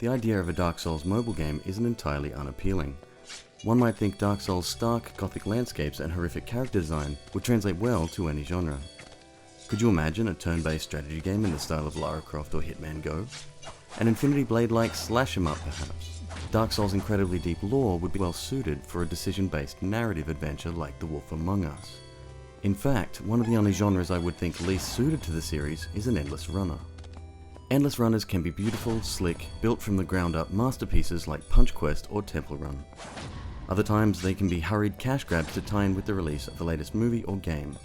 The idea of a Dark Souls mobile game isn't entirely unappealing. One might think Dark Souls' stark, gothic landscapes and horrific character design would translate well to any genre. Could you imagine a turn-based strategy game in the style of Lara Croft or Hitman Go? An Infinity Blade-like slash-em-up perhaps? Dark Souls' incredibly deep lore would be well suited for a decision-based narrative adventure like The Wolf Among Us. In fact, one of the only genres I would think least suited to the series is an endless runner. Endless runners can be beautiful, slick, built from the ground up masterpieces like Punch Quest or Temple Run. Other times they can be hurried cash grabs to tie in with the release of the latest movie or game.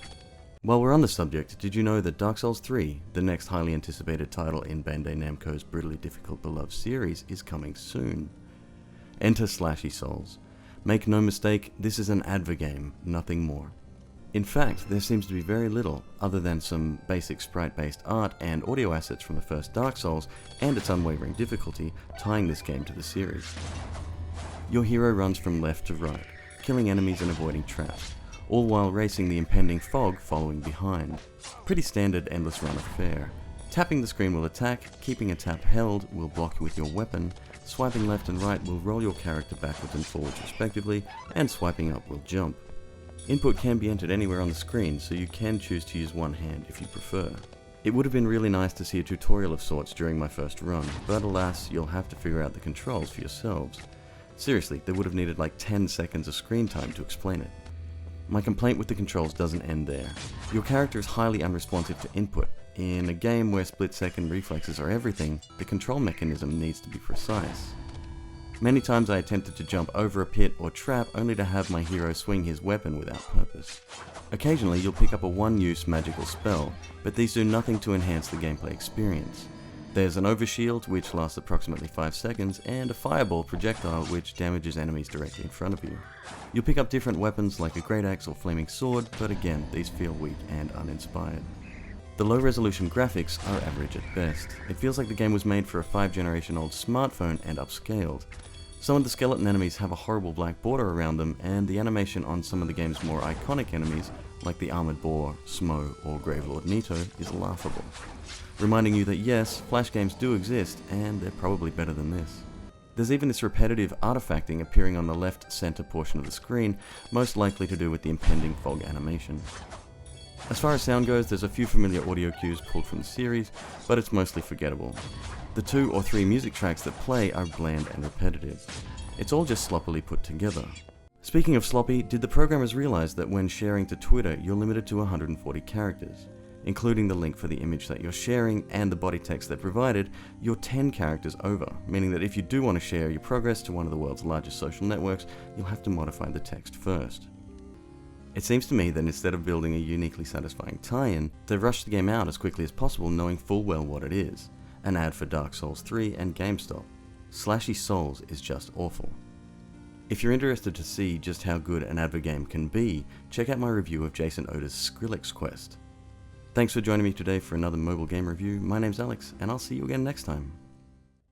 While we're on the subject, did you know that Dark Souls 3, the next highly anticipated title in Bandai Namco's brutally difficult beloved series, is coming soon? Enter Slashy Souls. Make no mistake, this is an adver game, nothing more. In fact, there seems to be very little, other than some basic sprite-based art and audio assets from the first Dark Souls and its unwavering difficulty, tying this game to the series. Your hero runs from left to right, killing enemies and avoiding traps, all while racing the impending fog following behind. Pretty standard endless run affair. Tapping the screen will attack, keeping a tap held will block with your weapon, swiping left and right will roll your character backwards and forwards respectively, and swiping up will jump. Input can be entered anywhere on the screen, so you can choose to use one hand if you prefer. It would have been really nice to see a tutorial of sorts during my first run, but alas, you'll have to figure out the controls for yourselves. Seriously, they would have needed like 10 seconds of screen time to explain it. My complaint with the controls doesn't end there. Your character is highly unresponsive to input. In a game where split-second reflexes are everything, the control mechanism needs to be precise. Many times I attempted to jump over a pit or trap only to have my hero swing his weapon without purpose. Occasionally you'll pick up a one-use magical spell, but these do nothing to enhance the gameplay experience. There's an overshield, which lasts approximately 5 seconds, and a fireball projectile which damages enemies directly in front of you. You'll pick up different weapons like a great axe or flaming sword, but again, these feel weak and uninspired. The low-resolution graphics are average at best. It feels like the game was made for a 5-generation-old smartphone and upscaled. Some of the skeleton enemies have a horrible black border around them, and the animation on some of the game's more iconic enemies, like the Armored Boar, Smo, or Gravelord Nito, is laughable. Reminding you that yes, Flash games do exist, and they're probably better than this. There's even this repetitive artifacting appearing on the left center portion of the screen, most likely to do with the impending fog animation. As far as sound goes, there's a few familiar audio cues pulled from the series, but it's mostly forgettable. The 2 or 3 music tracks that play are bland and repetitive. It's all just sloppily put together. Speaking of sloppy, did the programmers realize that when sharing to Twitter, you're limited to 140 characters? Including the link for the image that you're sharing and the body text they're provided, you're 10 characters over, meaning that if you do want to share your progress to one of the world's largest social networks, you'll have to modify the text first. It seems to me that instead of building a uniquely satisfying tie-in, they've rushed the game out as quickly as possible knowing full well what it is. An ad for Dark Souls 3 and GameStop. Slashy Souls is just awful. If you're interested to see just how good an adver game can be, check out my review of Jason Oda's Skrillex Quest. Thanks for joining me today for another mobile game review. My name's Alex, and I'll see you again next time.